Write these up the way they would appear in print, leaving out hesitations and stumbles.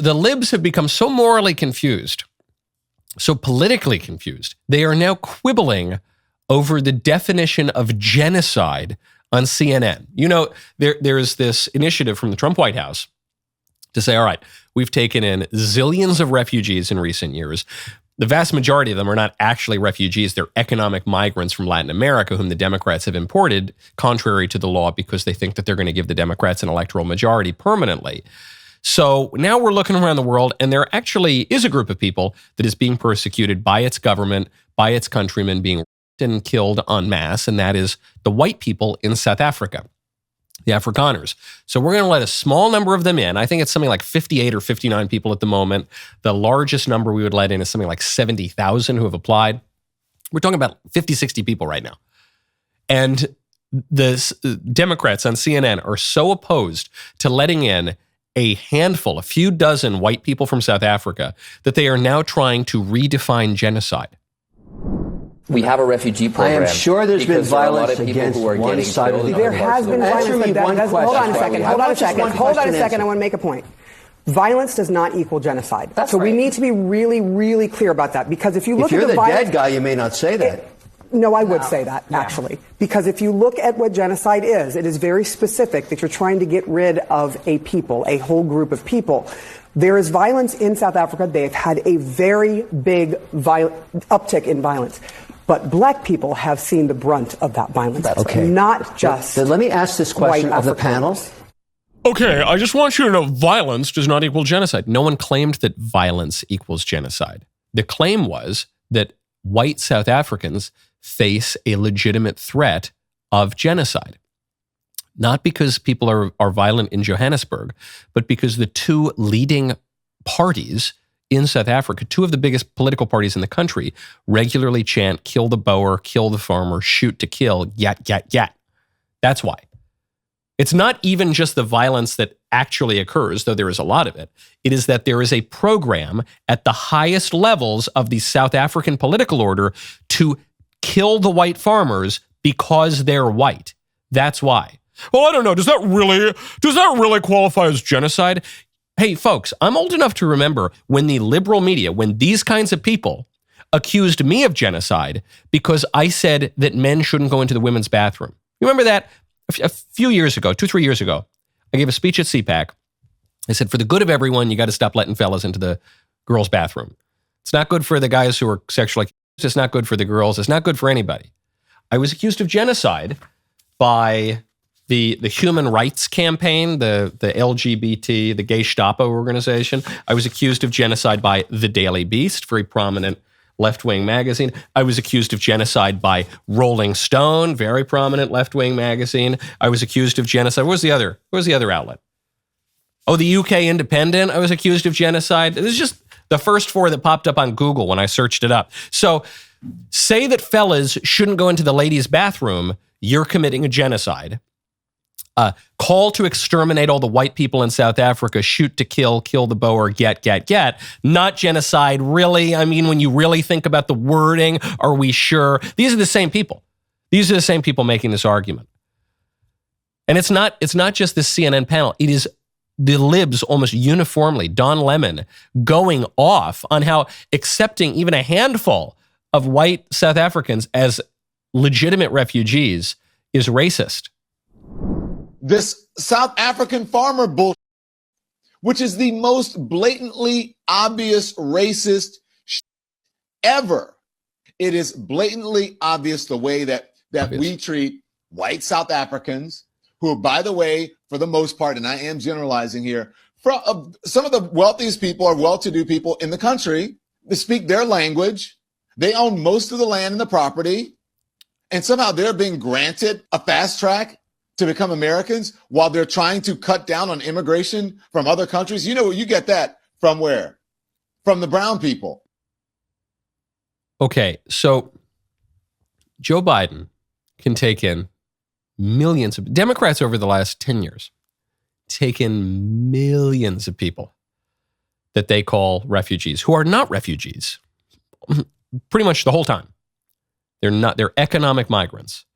the libs have become so morally confused, so politically confused, they are now quibbling over the definition of genocide on CNN. You know, there's this initiative from the Trump White House to say, all right, we've taken in zillions of refugees in recent years. The vast majority of them are not actually refugees. They're economic migrants from Latin America whom the Democrats have imported contrary to the law because they think that they're going to give the Democrats an electoral majority permanently. So now we're looking around the world, and there actually is a group of people that is being persecuted by its government, by its countrymen, being and killed en masse, and that is the white people in South Africa, the Afrikaners. So we're going to let a small number of them in. I think it's something like 58 or 59 people at the moment. The largest number we would let in is something like 70,000 who have applied. We're talking about 50, 60 people right now. And the Democrats on CNN are so opposed to letting in a handful, a few dozen white people from South Africa, that they are now trying to redefine genocide. We have a refugee program. I am sure there's been violence against one side of the There has been violence. Hold on a second. Hold on a second. I want to make a point. Violence does not equal genocide. That's so right. We need to be really, really clear about that. Because if you look at the dead guy, you may not say that. No, I would say that, actually. Because if you look at what genocide is, it is very specific that you're trying to get rid of a people, a whole group of people. There is violence in South Africa. They've had a very big uptick in violence. But black people have seen the brunt of that violence. Okay. Not just Then let me ask this question of the panel. Okay, I just want you to know violence does not equal genocide. No one claimed that violence equals genocide. The claim was that white South Africans face a legitimate threat of genocide. Not because people are violent in Johannesburg, but because the two leading parties in South Africa, two of the biggest political parties in the country, regularly chant, kill the Boer, kill the farmer, shoot to kill, yat, yat, yat. That's why. It's not even just the violence that actually occurs, though there is a lot of it. It is that there is a program at the highest levels of the South African political order to kill the white farmers because they're white. That's why. Well, I don't know. Does that really qualify as genocide? Hey, folks, I'm old enough to remember when the liberal media, when these kinds of people accused me of genocide because I said that men shouldn't go into the women's bathroom. You remember that? A few years ago, 2-3 years ago, I gave a speech at CPAC. I said, for the good of everyone, you got to stop letting fellas into the girls' bathroom. It's not good for the guys who are sexually accused. It's not good for the girls. It's not good for anybody. I was accused of genocide by the Human Rights Campaign, the LGBT, the Gestapo organization. I was accused of genocide by The Daily Beast, very prominent left-wing magazine. I was accused of genocide by Rolling Stone, very prominent left-wing magazine. I was accused of genocide. What was the other outlet? Oh, the UK Independent. I was accused of genocide. It was just the first four that popped up on Google when I searched it up. So say that fellas shouldn't go into the ladies' bathroom, you're committing a genocide. Call to exterminate all the white people in South Africa, shoot to kill the Boer, get. Not genocide, really? I mean, when you really think about the wording, are we sure? These are the same people. These are the same people making this argument. And it's not just the CNN panel. It is the libs almost uniformly, Don Lemon, going off on how accepting even a handful of white South Africans as legitimate refugees is racist. This South African farmer bullshit, which is the most blatantly obvious racist ever. It is blatantly obvious the way that we treat white South Africans, who, by the way, for the most part, and I am generalizing here, some of the wealthiest people are well-to-do people in the country. They speak their language. They own most of the land and the property. And somehow they're being granted a fast track to become Americans while they're trying to cut down on immigration from other countries. You know, you get that from where? From the brown people. Okay, so Joe Biden can take in millions of Democrats over the last 10 years, take in millions of people that they call refugees, who are not refugees pretty much the whole time. They're economic migrants.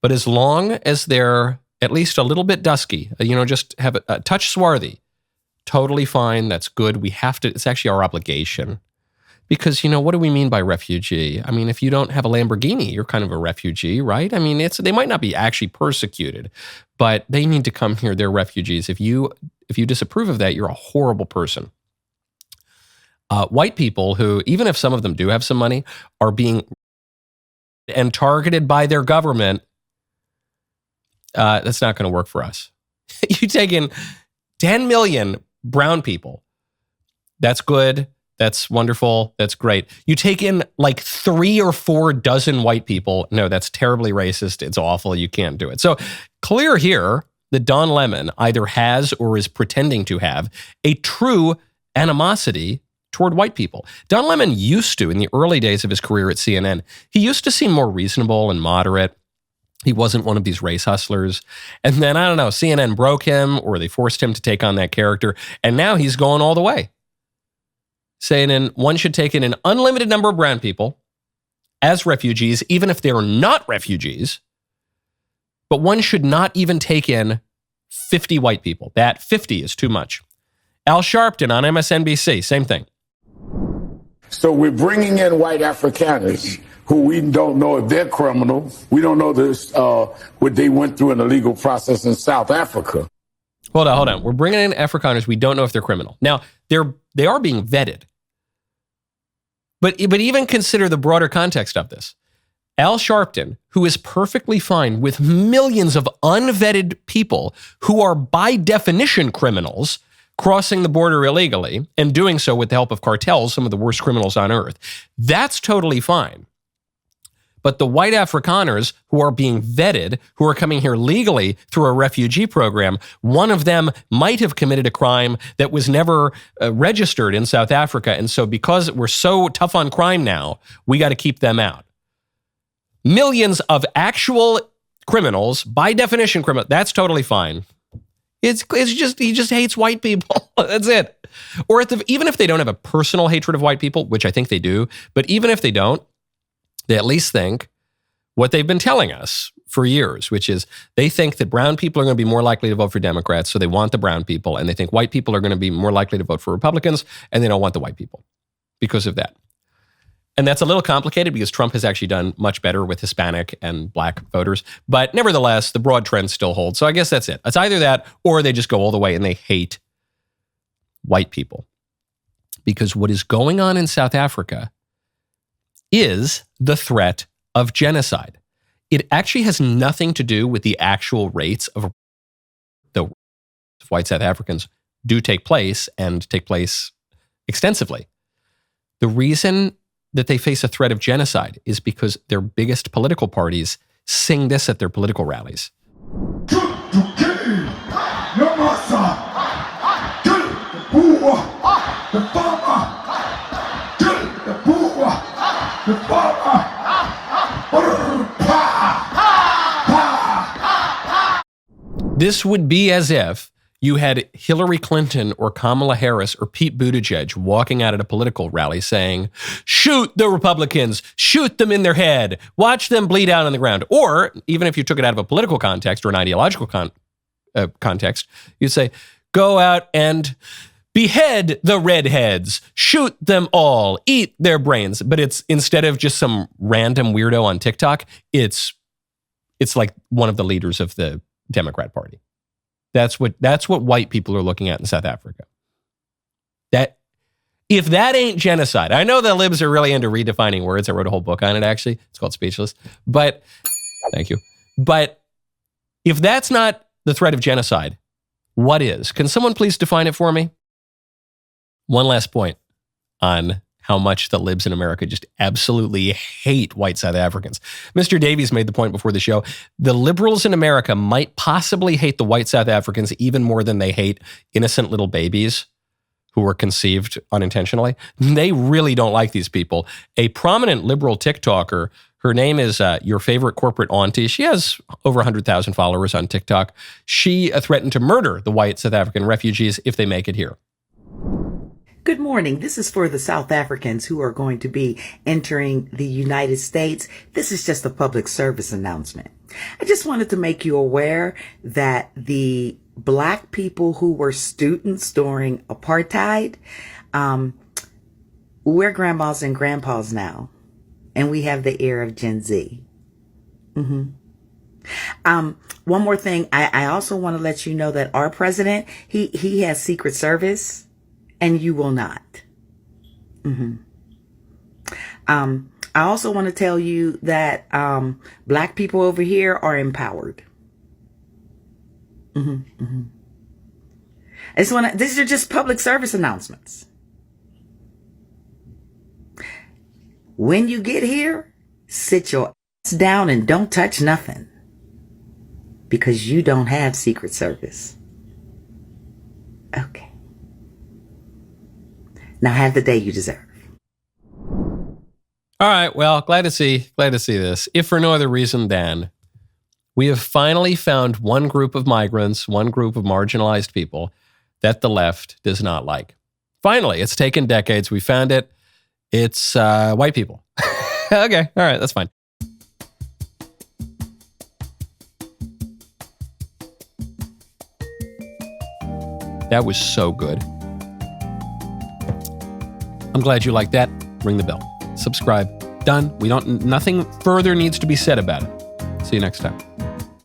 But as long as they're at least a little bit dusky, just have a touch swarthy, totally fine. That's good. We have to, it's actually our obligation. Because, what do we mean by refugee? I mean, if you don't have a Lamborghini, you're kind of a refugee, right? I mean, they might not be actually persecuted, but they need to come here. They're refugees. If you disapprove of that, you're a horrible person. White people who, even if some of them do have some money, are being and targeted by their government, that's not going to work for us. You take in 10 million brown people. That's good. That's wonderful. That's great. You take in like 3 or 4 dozen white people. No, that's terribly racist. It's awful. You can't do it. So clear here that Don Lemon either has or is pretending to have a true animosity toward white people. Don Lemon used to, in the early days of his career at CNN, he used to seem more reasonable and moderate. He wasn't one of these race hustlers. And then, I don't know, CNN broke him or they forced him to take on that character. And now he's going all the way, saying one should take in an unlimited number of brown people as refugees, even if they're not refugees. But one should not even take in 50 white people. That 50 is too much. Al Sharpton on MSNBC, same thing. So we're bringing in white Afrikaners who we don't know if they're criminal. We don't know this, what they went through in the legal process in South Africa. Hold on. We're bringing in Afrikaners. We don't know if they're criminal. Now, they are being vetted. But even consider the broader context of this. Al Sharpton, who is perfectly fine with millions of unvetted people who are by definition criminals, crossing the border illegally and doing so with the help of cartels, some of the worst criminals on earth. That's totally fine. But the white Afrikaners who are being vetted, who are coming here legally through a refugee program, one of them might have committed a crime that was never registered in South Africa. And so because we're so tough on crime now, we got to keep them out. Millions of actual criminals, by definition criminal, that's totally fine. It's just, he just hates white people. That's it. Or even if they don't have a personal hatred of white people, which I think they do, but even if they don't, they at least think what they've been telling us for years, which is they think that brown people are going to be more likely to vote for Democrats, so they want the brown people, and they think white people are going to be more likely to vote for Republicans, and they don't want the white people because of that. And that's a little complicated because Trump has actually done much better with Hispanic and black voters. But nevertheless, the broad trends still hold. So I guess that's it. It's either that or they just go all the way and they hate white people. Because what is going on in South Africa is the threat of genocide. It actually has nothing to do with the actual rates of the white South Africans do take place and take place extensively. The reason that they face a threat of genocide is because their biggest political parties sing this at their political rallies. This would be as if you had Hillary Clinton or Kamala Harris or Pete Buttigieg walking out at a political rally saying, shoot the Republicans, shoot them in their head, watch them bleed out on the ground. Or even if you took it out of a political context or an ideological context, you'd say, go out and behead the redheads, shoot them all, eat their brains. But it's instead of just some random weirdo on TikTok, it's like one of the leaders of the Democrat Party. That's what white people are looking at in South Africa. That if that ain't genocide, I know the libs are really into redefining words. I wrote a whole book on it, actually. It's called Speechless. But thank you. But if that's not the threat of genocide, what is? Can someone please define it for me? One last point on how much the libs in America just absolutely hate white South Africans. Mr. Davies made the point before the show. The liberals in America might possibly hate the white South Africans even more than they hate innocent little babies who were conceived unintentionally. They really don't like these people. A prominent liberal TikToker, her name is Your Favorite Corporate Auntie. She has over 100,000 followers on TikTok. She threatened to murder the white South African refugees if they make it here. Good morning. This is for the South Africans who are going to be entering the United States. This is just a public service announcement. I just wanted to make you aware that the Black people who were students during apartheid, we're grandmas and grandpas now, and we have the ear of Gen Z. One more thing, I also want to let you know that our president, he has Secret Service, and you will not. I also want to tell you that Black people over here are empowered. These are just public service announcements. When you get here, sit your ass down and don't touch nothing, because you don't have Secret Service. Okay. Now have the day you deserve. All right. Well, glad to see this. If for no other reason than we have finally found one group of migrants, one group of marginalized people that the left does not like. Finally, it's taken decades. We found it. It's white people. Okay. All right. That's fine. That was so good. I'm glad you liked that. Ring the bell. Subscribe. Done. Nothing further needs to be said about it. See you next time.